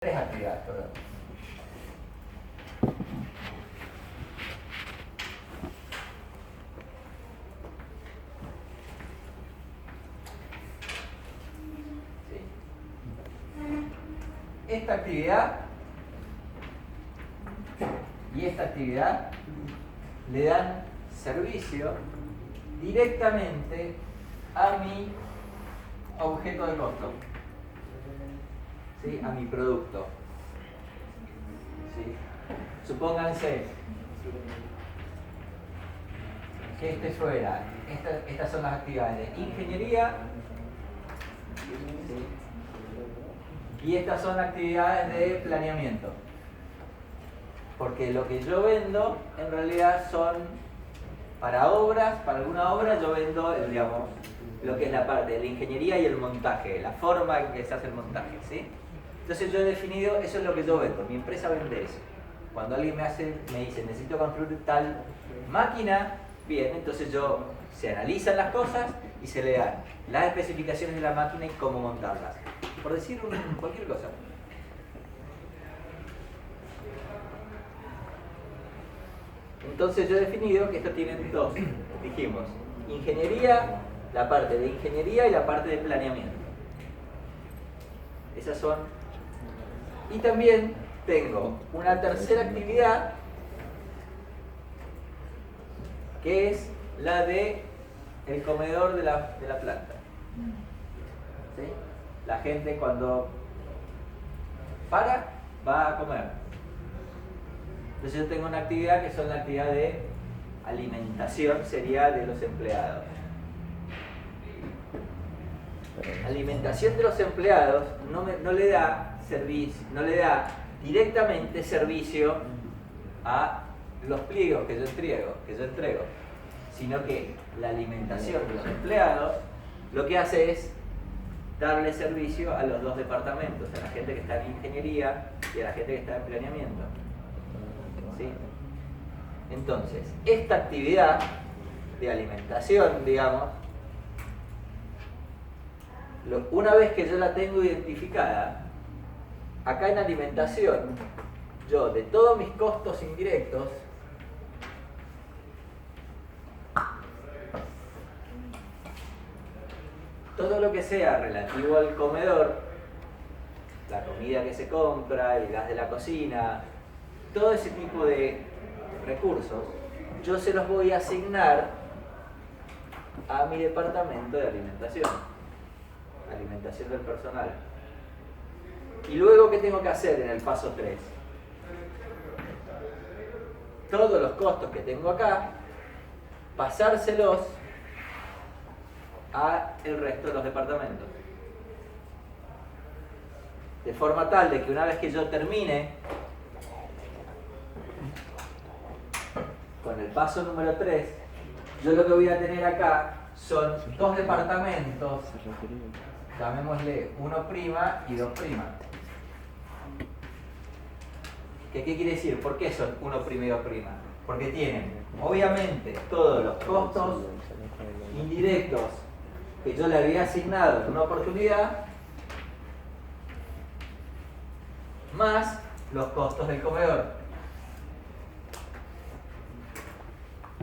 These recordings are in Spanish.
Tres actividades, perdón. Sí. Esta actividad y esta actividad le dan servicio directamente a mi objeto de costo, ¿sí? A mi producto. ¿Sí? Supónganse que este fuera, estas son las actividades de ingeniería, ¿sí? Y estas son actividades de planeamiento. Porque lo que yo vendo en realidad son para obras, para alguna obra yo vendo, digamos, lo que es la parte de la ingeniería y el montaje, la forma en que se hace el montaje, ¿sí? Entonces yo he definido, eso es lo que yo vendo, mi empresa vende eso. Cuando alguien me dice, necesito construir tal máquina, bien, entonces se analizan las cosas y se le dan las especificaciones de la máquina y cómo montarlas. Por decir cualquier cosa. Entonces yo he definido que esto tiene dos, dijimos, ingeniería, la parte de ingeniería y la parte de planeamiento. Esas son. Y también tengo una tercera actividad que es la de el comedor de la planta. ¿Sí? La gente cuando va a comer. Entonces yo tengo una actividad que son la actividad de alimentación, sería de los empleados. Alimentación de los empleados no le da servicio, no le da directamente servicio a los pliegos que yo entrego, sino que la alimentación de los empleados lo que hace es darle servicio a los dos departamentos, a la gente que está en ingeniería y a la gente que está en planeamiento. ¿Sí? Entonces, esta actividad de alimentación, digamos, una vez que yo la tengo identificada, acá en alimentación, yo de todos mis costos indirectos, todo lo que sea relativo al comedor, la comida que se compra, el gas de la cocina, todo ese tipo de recursos, yo se los voy a asignar a mi departamento de alimentación del personal. Y luego, ¿qué tengo que hacer en el paso 3? Todos los costos que tengo acá, pasárselos a el resto de los departamentos. De forma tal de que una vez que yo termine con el paso número 3, yo lo que voy a tener acá son dos departamentos, llamémosle 1' y 2'. ¿Qué quiere decir? ¿Por qué son 1' y 2'? Porque tienen, obviamente, todos los costos indirectos que yo le había asignado en una oportunidad, más los costos del comedor.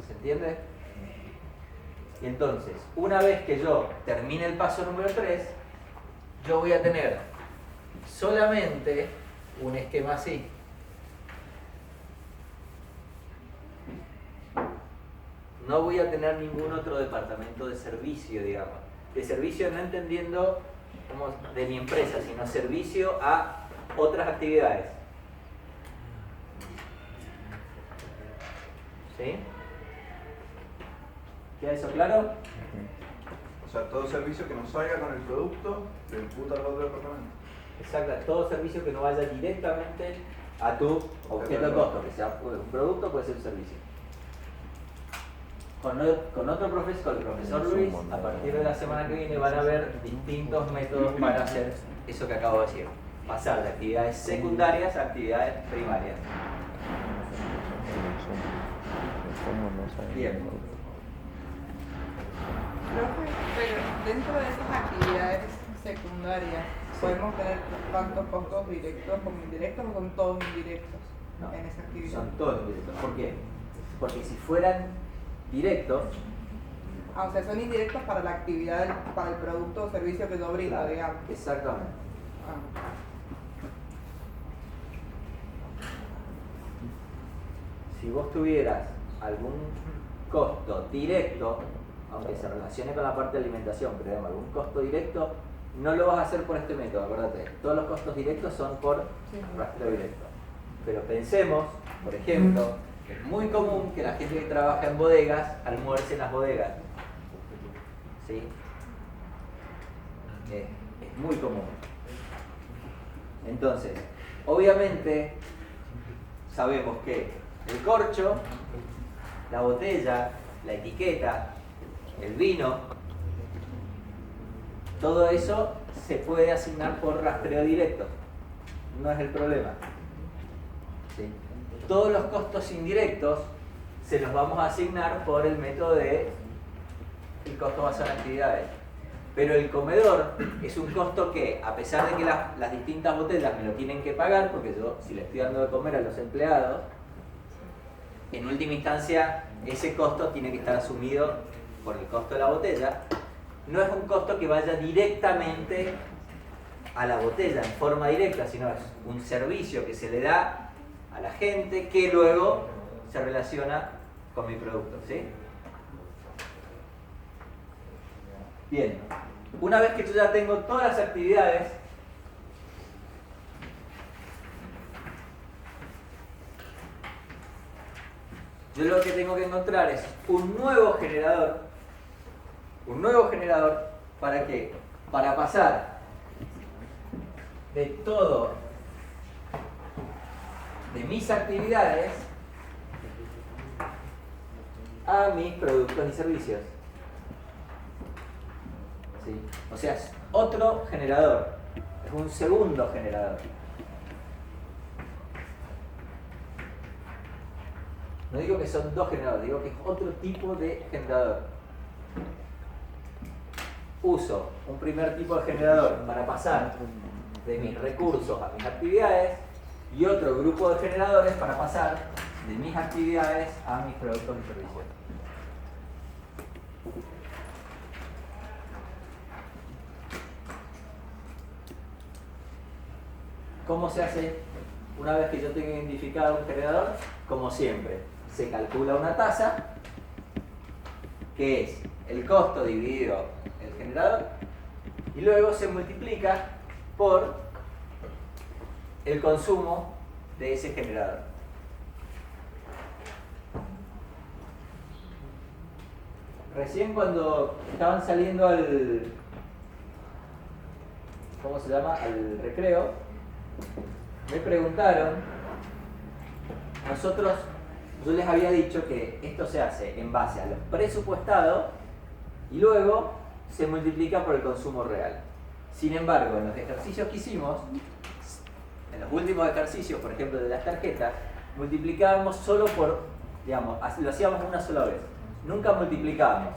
¿Se entiende? Y entonces, una vez que yo termine el paso número 3, yo voy a tener solamente un esquema así. No voy a tener ningún otro departamento de servicio, digamos. De servicio no entendiendo como de mi empresa, sino servicio a otras actividades. ¿Sí? ¿Queda eso claro? O sea, todo servicio que no salga con el producto se imputa al otro departamento. Exacto, todo servicio que no vaya directamente a tu objeto de costo, que sea un producto, puede ser un servicio. Con otro profesor, con el profesor Luis, a partir de la semana que viene van a ver distintos métodos para hacer eso que acabo de decir. Pasar de actividades secundarias a actividades primarias. Bien. Profe, pero dentro de esas actividades secundarias, ¿Podemos tener tantos costos directos como indirectos o son todos indirectos No, en esa actividad? son todos indirectos. ¿Por qué? Porque si fueran directos, O sea, son indirectos para la actividad, para el producto o servicio que yo brindo, claro, digamos. exactamente. Ah. Si vos tuvieras algún costo directo, aunque se relacione con la parte de alimentación, pero digamos, algún costo directo, no lo vas a hacer por este método, acuérdate. Todos los costos directos son por rastreo directo. Pero pensemos, por ejemplo, que es muy común que la gente que trabaja en bodegas almuerce en las bodegas. ¿Sí? Es muy común. Entonces, obviamente, sabemos que el corcho, la botella, la etiqueta, el vino, todo eso se puede asignar por rastreo directo. No es el problema. ¿Sí? Todos los costos indirectos se los vamos a asignar por el método de el costo basado en actividades. Pero el comedor es un costo que, a pesar de que las distintas botellas me lo tienen que pagar, porque yo, si le estoy dando de comer a los empleados, en última instancia ese costo tiene que estar asumido por el costo de la botella. No es un costo que vaya directamente a la botella en forma directa, sino es un servicio que se le da a la gente que luego se relaciona con mi producto, ¿sí? Bien, una vez que yo ya tengo todas las actividades, yo lo que tengo que encontrar es un nuevo generador. ¿Un nuevo generador para qué? Para pasar de todo, de mis actividades a mis productos y servicios. ¿Sí? O sea, es otro generador, es un segundo generador. No digo que son dos generadores, digo que es otro tipo de generador. Uso un primer tipo de generador para pasar de mis recursos a mis actividades y otro grupo de generadores para pasar de mis actividades a mis productos y servicios. ¿Cómo se hace una vez que yo tengo identificado un generador? Como siempre, se calcula una tasa, que es el costo dividido el generador, y luego se multiplica por el consumo de ese generador. Recién cuando estaban saliendo al, ¿cómo se llama?, al recreo, me preguntaron, yo les había dicho que esto se hace en base a los presupuestados y luego se multiplica por el consumo real. Sin embargo, en los ejercicios que hicimos, en los últimos ejercicios, por ejemplo de las tarjetas, multiplicábamos solo por, digamos, lo hacíamos una sola vez. Nunca multiplicábamos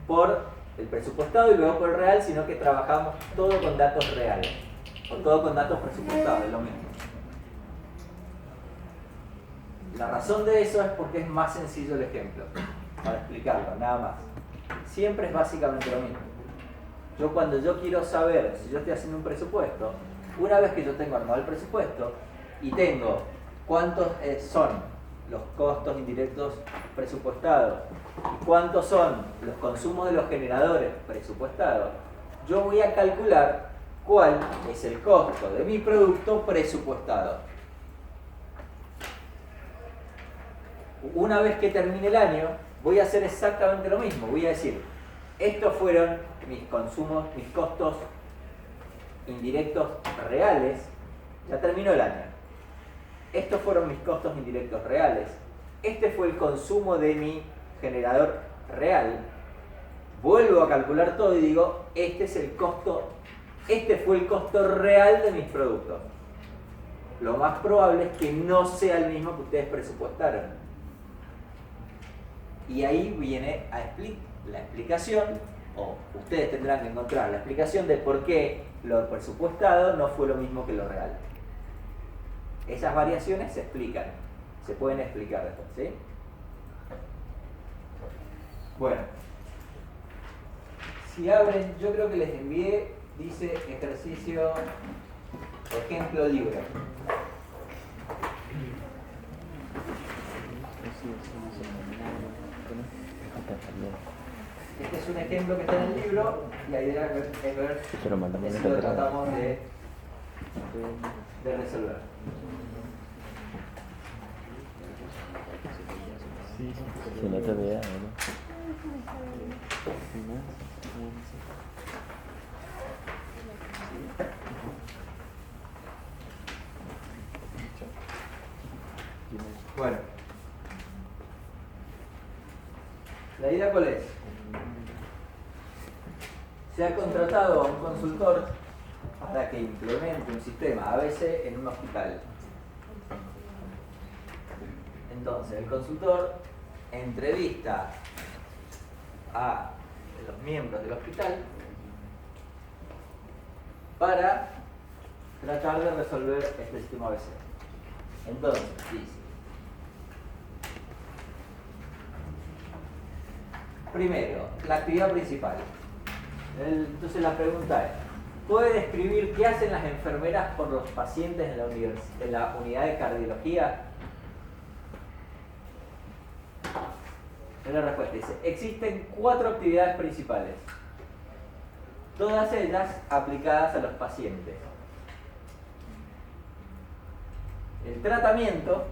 por el presupuestado y luego por el real, sino que trabajábamos todo con datos reales, o todo con datos presupuestados, es lo mismo. La razón de eso es porque es más sencillo el ejemplo, para explicarlo, nada más. Siempre es básicamente lo mismo. Cuando yo quiero saber si yo estoy haciendo un presupuesto, una vez que yo tengo armado el presupuesto y tengo cuántos son los costos indirectos presupuestados y cuántos son los consumos de los generadores presupuestados, yo voy a calcular cuál es el costo de mi producto presupuestado. Una vez que termine el año, voy a hacer exactamente lo mismo. Voy a decir, estos fueron mis consumos, mis costos indirectos reales. Ya terminó el año. Estos fueron mis costos indirectos reales. Este fue el consumo de mi generador real. Vuelvo a calcular todo y digo, este fue el costo real de mis productos. Lo más probable es que no sea el mismo que ustedes presupuestaron. Y ahí viene la explicación, o ustedes tendrán que encontrar la explicación de por qué lo presupuestado no fue lo mismo que lo real. Esas variaciones se explican, se pueden explicar después, ¿sí? Bueno, si abren, yo creo que les envié, dice ejercicio, ejemplo libre. Este es un ejemplo que está en el libro y la idea es ver si lo tratamos de resolver. Si no te veas, ¿no? Bueno, ¿la idea cuál es? Se ha contratado a un consultor para que implemente un sistema ABC en un hospital. Entonces, el consultor entrevista a los miembros del hospital para tratar de resolver este sistema ABC. Entonces, dice: primero, la actividad principal. Entonces la pregunta es: ¿puede describir qué hacen las enfermeras por los pacientes en la unidad de cardiología? En la respuesta dice: existen 4 actividades principales, todas ellas aplicadas a los pacientes. El tratamiento,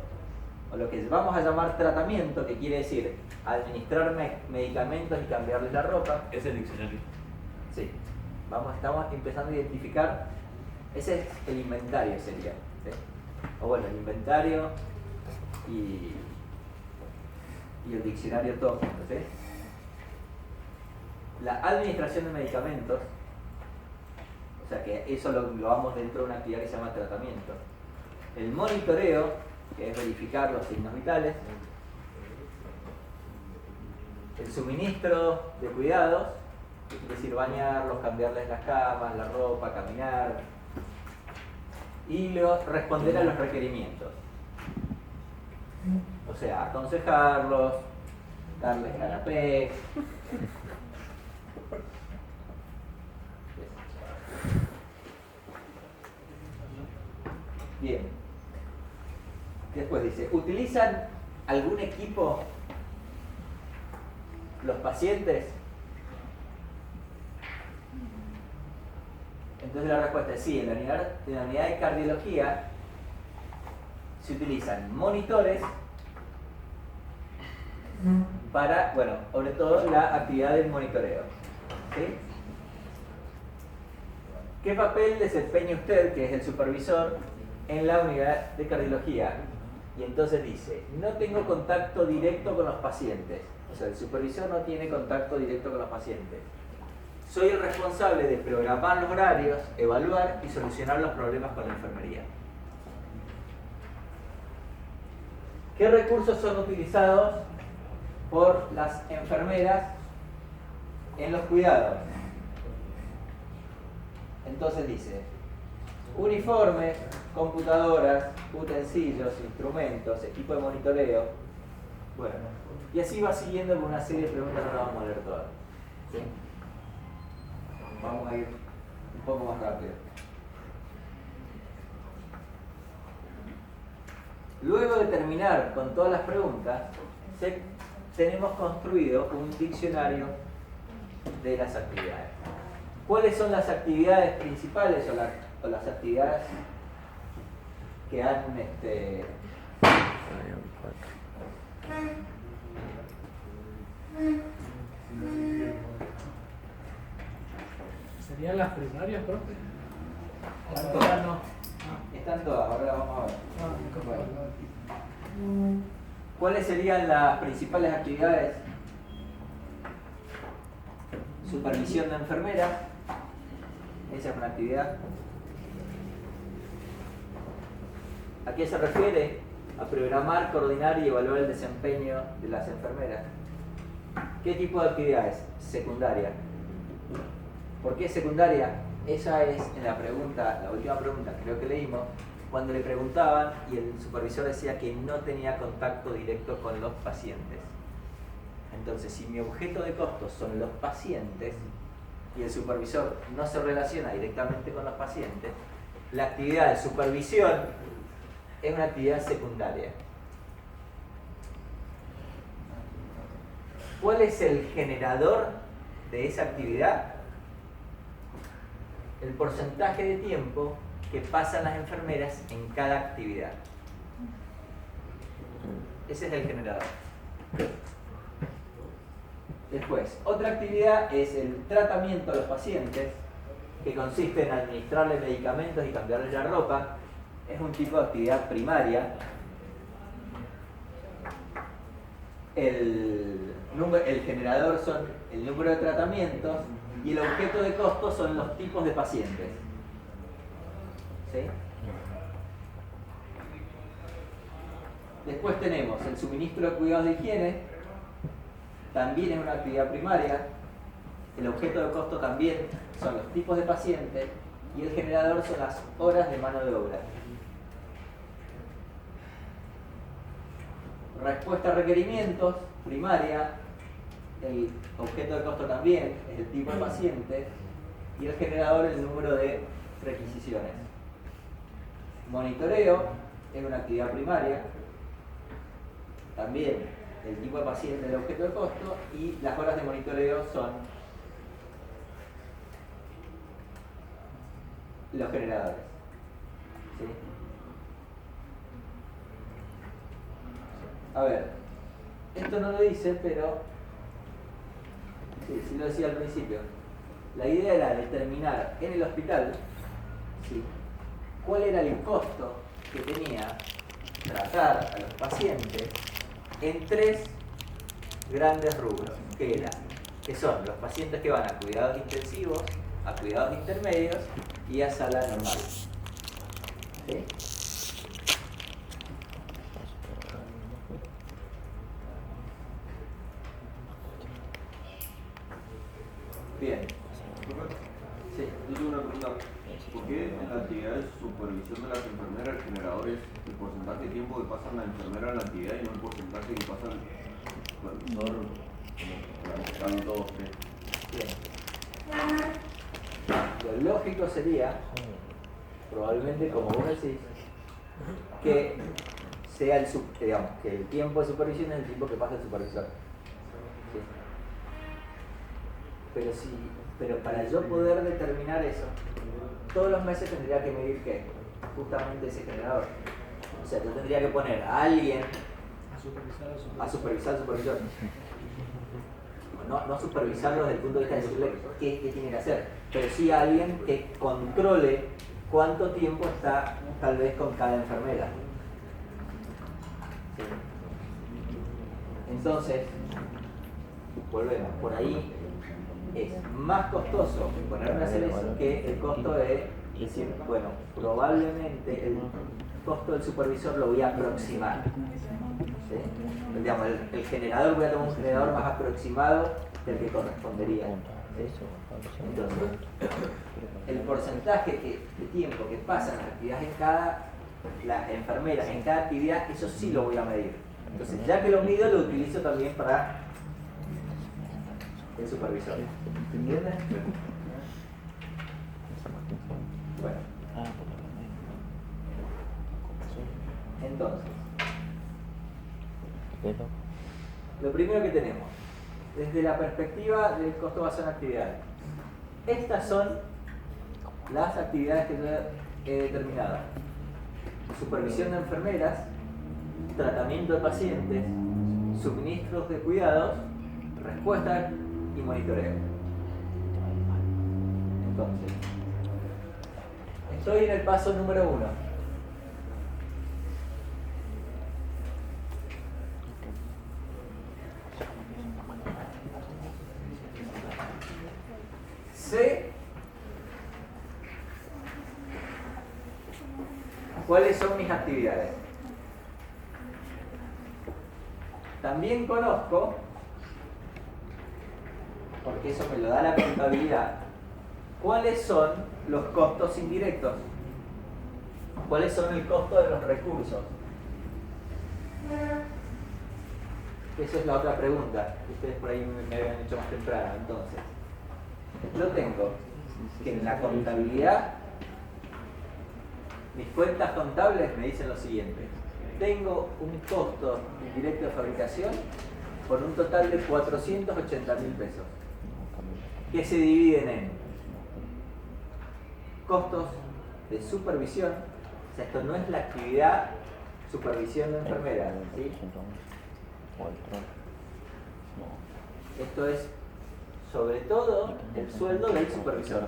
o lo que vamos a llamar tratamiento, que quiere decir administrar medicamentos y cambiarles la ropa. Es el diccionario. Sí, estamos empezando a identificar, ese es el inventario sería, ¿sí? O bueno, el inventario y el diccionario todo junto, ¿sí? La administración de medicamentos, o sea que eso lo vamos dentro de una actividad que se llama tratamiento. El monitoreo, que es verificar los signos vitales. El suministro de cuidados, es decir, bañarlos, cambiarles las camas, la ropa, caminar. Y luego responder a los requerimientos. O sea, aconsejarlos, darles canapés. Bien. Después dice: ¿utilizan algún equipo los pacientes? Entonces la respuesta es sí. En la unidad de cardiología se utilizan monitores para, bueno, sobre todo la actividad del monitoreo, ¿sí? ¿Qué papel desempeña usted, que es el supervisor, en la unidad de cardiología? Y entonces dice: no tengo contacto directo con los pacientes. O sea, el supervisor no tiene contacto directo con los pacientes. Soy el responsable de programar los horarios, evaluar y solucionar los problemas con la enfermería. ¿Qué recursos son utilizados por las enfermeras en los cuidados? Entonces dice: uniformes, computadoras, utensilios, instrumentos, equipo de monitoreo. Bueno, y así va siguiendo con una serie de preguntas, no las vamos a leer todas, ¿sí? Vamos a ir un poco más rápido. Luego de terminar con todas las preguntas, tenemos construido un diccionario de las actividades. ¿Cuáles son las actividades principales o las actividades que han ¿Serían las primarias, profe? están todas? No. Están todas, ahora vamos a ver. Bueno. ¿Cuáles serían las principales actividades? Supervisión de enfermeras. Esa es una actividad. ¿A qué se refiere? A programar, coordinar y evaluar el desempeño de las enfermeras. ¿Qué tipo de actividades? Secundaria. ¿Por qué secundaria? Esa es en la pregunta, la última pregunta creo que leímos, cuando le preguntaban y el supervisor decía que no tenía contacto directo con los pacientes. Entonces, si mi objeto de costos son los pacientes y el supervisor no se relaciona directamente con los pacientes, la actividad de supervisión es una actividad secundaria. ¿Cuál es el generador de esa actividad? El porcentaje de tiempo que pasan las enfermeras en cada actividad. Ese es el generador. Después, otra actividad es el tratamiento a los pacientes, que consiste en administrarles medicamentos y cambiarles la ropa. Es un tipo de actividad primaria. El generador son el número de tratamientos y el objeto de costo son los tipos de pacientes. ¿Sí? Después tenemos el suministro de cuidados de higiene, también es una actividad primaria. El objeto de costo también son los tipos de pacientes y el generador son las horas de mano de obra. Respuesta a requerimientos, primaria. El objeto de costo también es el tipo de paciente y el generador el número de requisiciones. Monitoreo es una actividad primaria, también el tipo de paciente el objeto de costo y las horas de monitoreo son los generadores. ¿Sí? A ver, esto no lo dice, pero sí lo decía al principio. La idea era determinar en el hospital, ¿sí?, cuál era el costo que tenía tratar a los pacientes en tres grandes rubros, que son los pacientes que van a cuidados intensivos, a cuidados intermedios y a sala normal. ¿Sí? Bien. Sí. Yo tengo una pregunta. ¿Por qué en la actividad de supervisión de las enfermeras el generador es el porcentaje de tiempo que pasa la enfermera en la actividad y no el porcentaje que pasa el supervisor en todo usted? Bien. Lo lógico sería, probablemente como vos decís, que sea digamos, que el tiempo de supervisión es el tiempo que pasa el supervisor. ¿Sí? Pero para yo poder determinar eso, todos los meses tendría que medir ¿qué? Justamente ese generador. O sea, yo tendría que poner a alguien a supervisar al supervisor. No supervisarlo desde el punto de vista de decirle qué tiene que hacer, pero sí a alguien que controle cuánto tiempo está tal vez con cada enfermera. ¿Sí? Entonces, volvemos, por ahí es más costoso ponerme a hacer eso que el costo de decir, bueno, probablemente el costo del supervisor lo voy a aproximar. ¿Sí? Digamos, el generador, voy a tomar un generador más aproximado del que correspondería. ¿Sí? Entonces, el porcentaje de tiempo que pasan las actividades las enfermeras en cada actividad, eso sí lo voy a medir. Entonces, ya que lo mido, lo utilizo también para el supervisor. ¿Entienden? Bueno. Entonces, lo primero que tenemos, desde la perspectiva del costo basado en actividades, estas son las actividades que yo he determinado: supervisión de enfermeras, tratamiento de pacientes, suministros de cuidados, respuesta y monitoreo. Entonces, estoy en el paso número 1. Sé cuáles son mis actividades. También conozco, porque eso me lo da la contabilidad, ¿cuáles son los costos indirectos? ¿Cuáles son el costo de los recursos? Esa es la otra pregunta que ustedes por ahí me habían hecho más temprano. Entonces, yo tengo que en la contabilidad, mis cuentas contables me dicen lo siguiente: tengo un costo indirecto de fabricación por un total de 480.000 pesos, que se dividen en costos de supervisión. O sea, esto no es la actividad supervisión de enfermeras, ¿sí? Esto es sobre todo el sueldo del supervisor.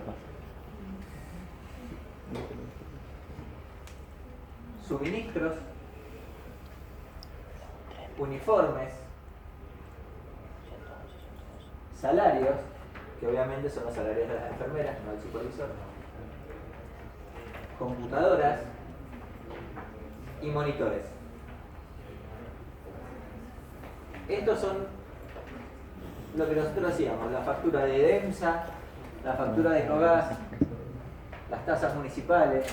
Suministros, uniformes, salarios, que obviamente son los salarios de las enfermeras, no del supervisor, computadoras y monitores. Estos son lo que nosotros hacíamos: la factura de DEMSA, la factura de Cogas, las tasas municipales,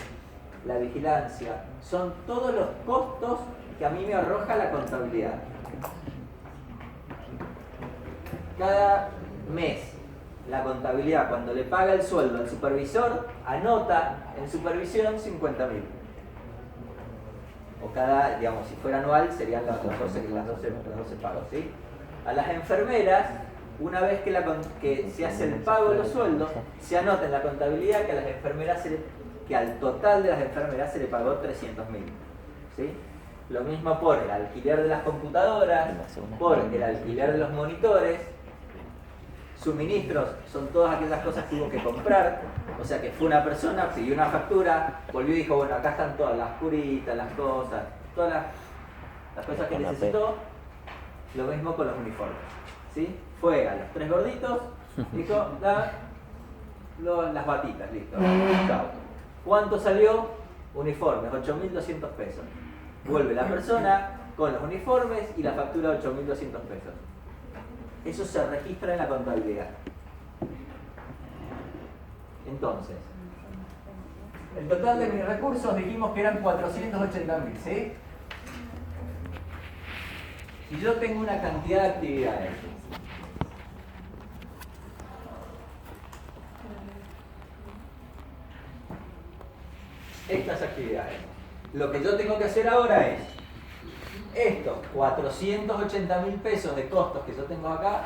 la vigilancia. Son todos los costos que a mí me arroja la contabilidad. Cada mes la contabilidad, cuando le paga el sueldo al supervisor, anota en supervisión 50.000. O cada, digamos, si fuera anual serían los 12 pagos, ¿sí? A las enfermeras, una vez que se hace el pago de los sueldos, se anota en la contabilidad que a las enfermeras que al total de las enfermeras se le pagó 300.000, ¿sí? Lo mismo por el alquiler de las computadoras, por el alquiler de los monitores. Suministros son todas aquellas cosas que hubo que comprar. O sea que fue una persona, pidió una factura, volvió y dijo: bueno, acá están todas las curitas, las cosas, todas las cosas que necesitó. Lo mismo con los uniformes, ¿sí? Fue a los 3 gorditos, dijo: las batitas, listo, chao. ¿Cuánto salió? Uniformes, 8.200 pesos. Vuelve la persona con los uniformes y la factura de 8.200 pesos. Eso se registra en la contabilidad. Entonces, el total de mis recursos dijimos que eran 480.000, ¿sí? Y yo tengo una cantidad de actividades. Estas actividades. Lo que yo tengo que hacer ahora es estos 480.000 pesos de costos que yo tengo acá,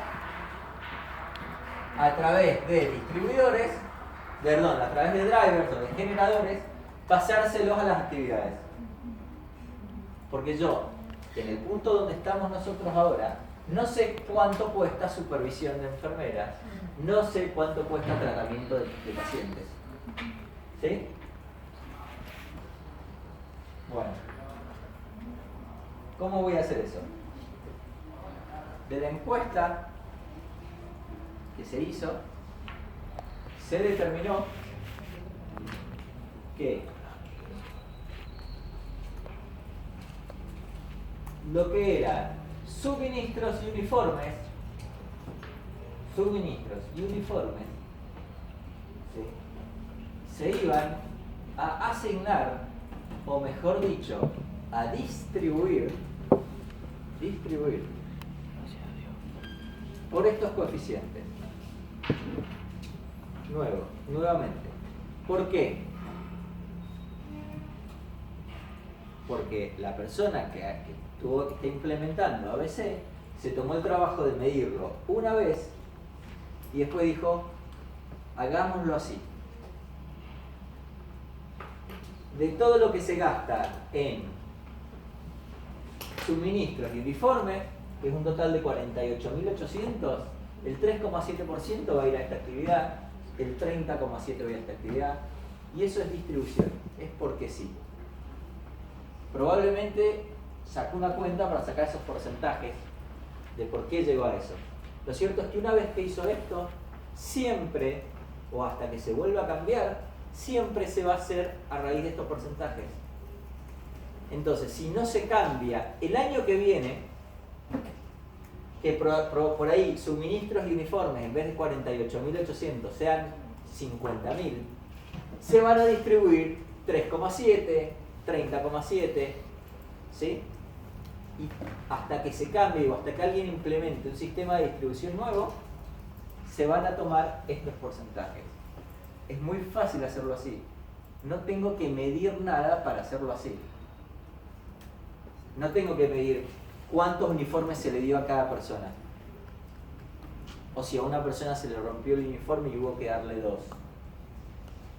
a través de distribuidores, a través de drivers o de generadores, pasárselos a las actividades. Porque yo, en el punto donde estamos nosotros ahora, no sé cuánto cuesta supervisión de enfermeras, no sé cuánto cuesta tratamiento de pacientes. ¿Sí? Bueno, ¿cómo voy a hacer eso? De la encuesta que se hizo, se determinó que lo que eran suministros y uniformes, ¿sí?, se iban a asignar, o mejor dicho, a distribuir por estos coeficientes. Nuevamente. ¿Por qué? Porque la persona que está implementando ABC se tomó el trabajo de medirlo una vez y después dijo: hagámoslo así. De todo lo que se gasta en suministros y uniformes, que es un total de 48.800, el 3,7% va a ir a esta actividad, el 30,7% va a ir a esta actividad, y eso es distribución, es porque sí. Probablemente sacó una cuenta para sacar esos porcentajes de por qué llegó a eso. Lo cierto es que una vez que hizo esto, siempre, o hasta que se vuelva a cambiar, siempre se va a hacer a raíz de estos porcentajes. Entonces, si no se cambia el año que viene, que por ahí suministros y uniformes en vez de 48.800 50.000, se van a distribuir 3,7, 30,7, ¿sí? Y hasta que se cambie o hasta que alguien implemente un sistema de distribución nuevo, se van a tomar estos porcentajes. Es muy fácil hacerlo así. No tengo que medir nada para hacerlo así. No tengo que medir cuántos uniformes se le dio a cada persona. O si a una persona se le rompió el uniforme y hubo que darle 2.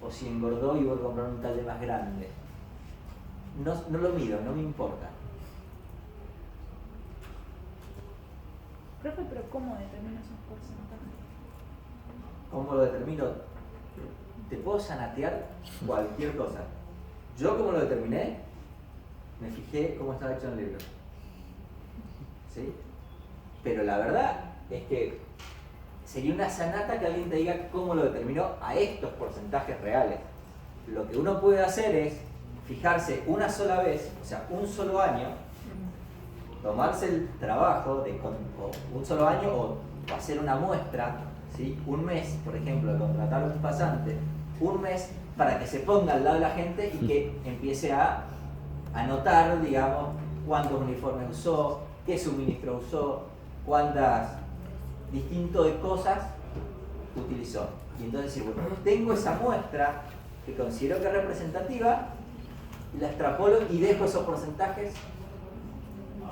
O si engordó y hubo que comprar un talle más grande. No lo mido, no me importa. Profe, pero ¿cómo determina esos porcentajes? ¿Cómo lo determino? Te puedo zanatear cualquier cosa. Yo, como lo determiné, me fijé cómo estaba hecho en el libro. ¿Sí? Pero la verdad es que sería una sanata que alguien te diga cómo lo determinó a estos porcentajes reales. Lo que uno puede hacer es fijarse una sola vez, o sea, un solo año, tomarse el trabajo de un solo año o hacer una muestra, ¿sí? Un mes, por ejemplo, de contratar a un pasante, un mes para que se ponga al lado de la gente y que empiece a anotar, digamos, cuántos uniformes usó, qué suministro usó, cuántas distinto de cosas utilizó. Y entonces decir, bueno, tengo esa muestra que considero que es representativa, la extrapolo y dejo esos porcentajes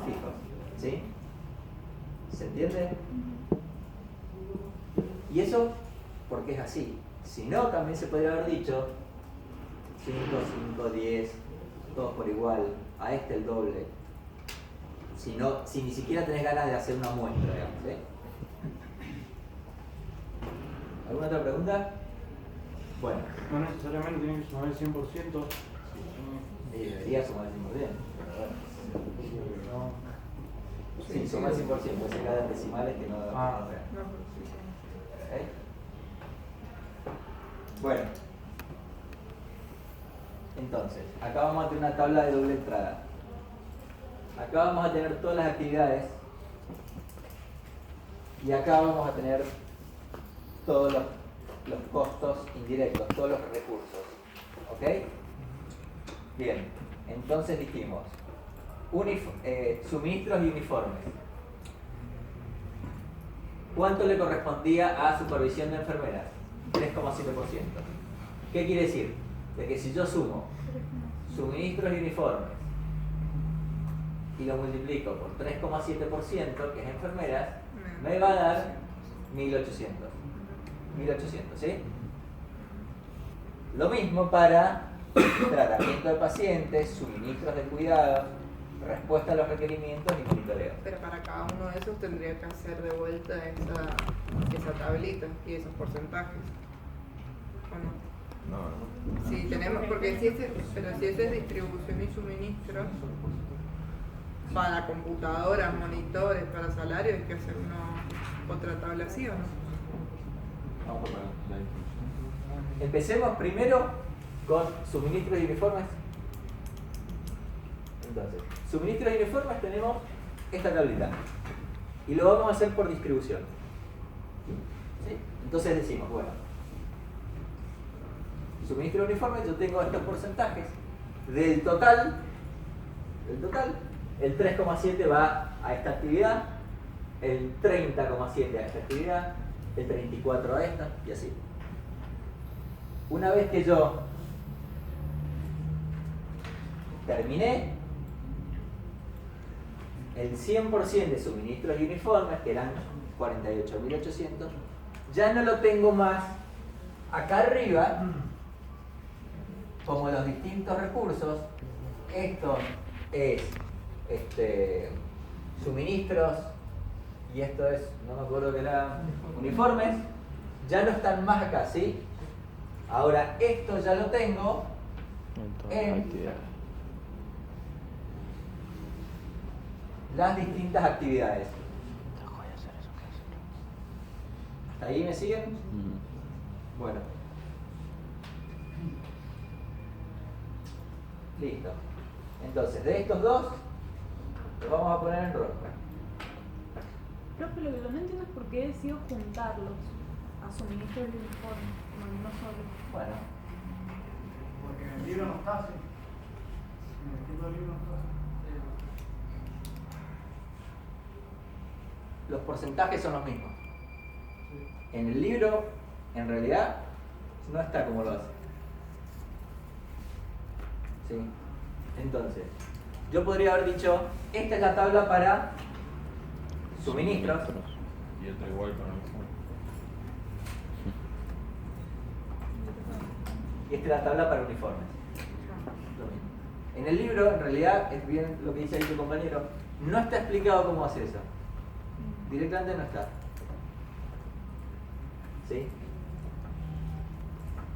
fijos. ¿Sí? ¿Se entiende? Y eso porque es así. Si no, también se podría haber dicho 5, 5, 10, todos por igual, a este el doble. Si ni siquiera tenés ganas de hacer una muestra, digamos, ¿sí? ¿Alguna otra pregunta? Bueno. No necesariamente tiene que sumar el 100%. Debería sumar el 100%, pero bueno. Sí, suma el 100%, puede ser cada decimales que no vean. ¿Okay? Bueno. Entonces, acá vamos a tener una tabla de doble entrada. Acá vamos a tener todas las actividades. Y acá vamos a tener todos los costos indirectos, todos los recursos. ¿Ok? Bien, entonces dijimos suministros y uniformes. ¿Cuánto le correspondía a supervisión de enfermeras? 3,7%. ¿Qué quiere decir? De que si yo sumo suministros y uniformes y lo multiplico por 3,7%, que es enfermeras, me va a dar 1800. 1800, ¿sí? Lo mismo para tratamiento de pacientes, suministros de cuidados, respuesta a los requerimientos y monitoreo. Pero para cada uno de esos tendría que hacer de vuelta esa tablita y esos porcentajes. ¿O no? No. Sí, tenemos, porque si ese es distribución y suministros, para computadoras, monitores, para salarios, hay que hacer otra tabla así, ¿o no? Vamos a poner. Empecemos primero con suministros y uniformes. Entonces, suministros y uniformes tenemos esta tablita. Y lo vamos a hacer por distribución. ¿Sí? Entonces decimos, bueno, suministros y uniformes, yo tengo estos porcentajes. Del total, el 3,7 va a esta actividad, el 30,7 a esta actividad, el 34 a esta, y así. Una vez que yo terminé el 100% de suministros y uniformes, que eran 48.800, ya no lo tengo más acá arriba como los distintos recursos. Esto es suministros y esto es, no me acuerdo que era, uniformes, ya no están más acá, ¿sí? Ahora esto ya lo tengo en las distintas actividades. ¿Hasta ahí me siguen? Bueno. Listo. Entonces, de estos dos, los vamos a poner en rojo. Profe, lo que no entiendo es por qué decido juntarlos a suministros y uniformes. Bueno, no solo. Bueno, Porque en el libro no está así. En el tipo de libro no está así. los porcentajes son los mismos. En el libro, en realidad, no está como lo hace. ¿Sí? Entonces, yo podría haber dicho, esta es la tabla para suministros. Y otra igual para uniforme. Y esta es la tabla para uniformes. Lo mismo. En el libro, en realidad, es bien lo que dice ahí tu compañero, no está explicado cómo hace eso. Directamente no está. ¿Sí?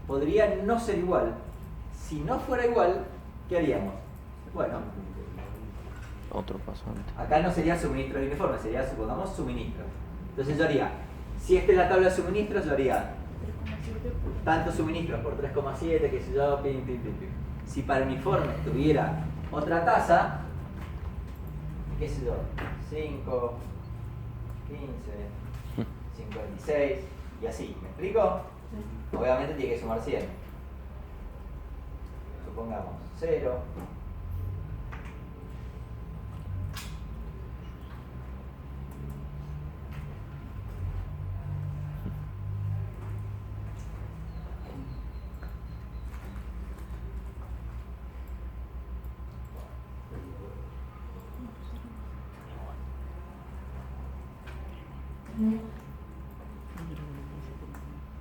Podría no ser igual. Si no fuera igual, ¿qué haríamos? Bueno, Otro paso antes. acá no sería suministro de uniforme, sería, supongamos, suministro. Entonces yo haría, si esta es la tabla de suministros, yo haría 3,7 tantos suministros por 3,7, qué sé yo, pim, pim, pim, pim. Si para uniformes tuviera otra tasa, qué sé yo, 5, 15, 56 y así, ¿me explico? Obviamente tiene que sumar 100. Supongamos 0.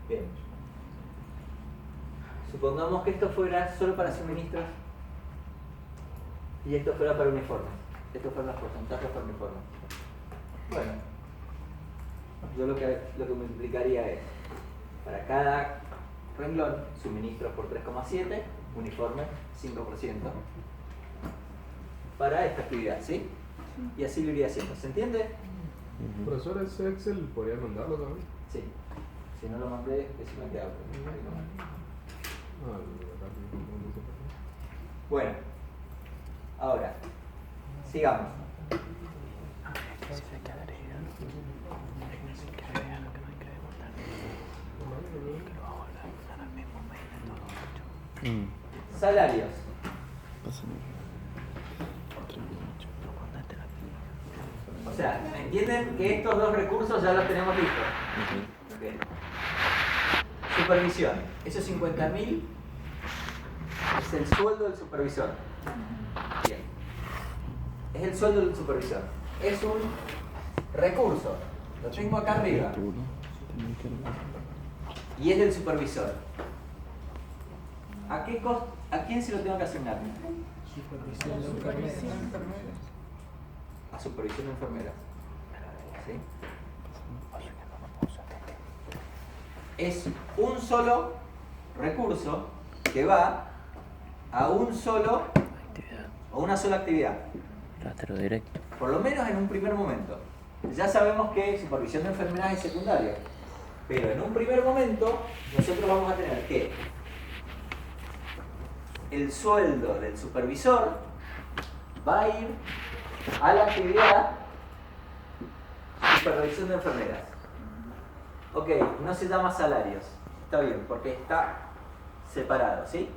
Bien. Supongamos que esto fuera solo para suministros y esto fuera para uniformes. Estos fueron los porcentajes para uniformes. Bueno, yo lo que multiplicaría es para cada renglón suministros por 3,7, uniformes 5% para esta actividad, ¿sí? Y así lo iría haciendo. ¿Se entiende? Profesor, ese Excel podría mandarlo también. Sí. Si no lo mandé, decime que hago. Bueno, ahora, sigamos. Salarios. O sea, ¿entienden que estos dos recursos ya los tenemos listos? Okay. Supervisión. Esos 50.000 es el sueldo del supervisor. Bien. Es el sueldo del supervisor. Es un recurso. Lo tengo acá arriba. Y es del supervisor. ¿A quién se lo tengo que asignar? Supervisión de enfermeras. A supervisión de enfermeras. ¿Sí? Es un solo recurso que va a un solo o una sola actividad. Rastreo directo. Por lo menos en un primer momento. Ya sabemos que supervisión de enfermeras es secundaria. Pero en un primer momento nosotros vamos a tener que el sueldo del supervisor va a ir a la actividad supervisión de enfermeras. Ok, no se llama salarios. Está bien, porque está separado, ¿sí?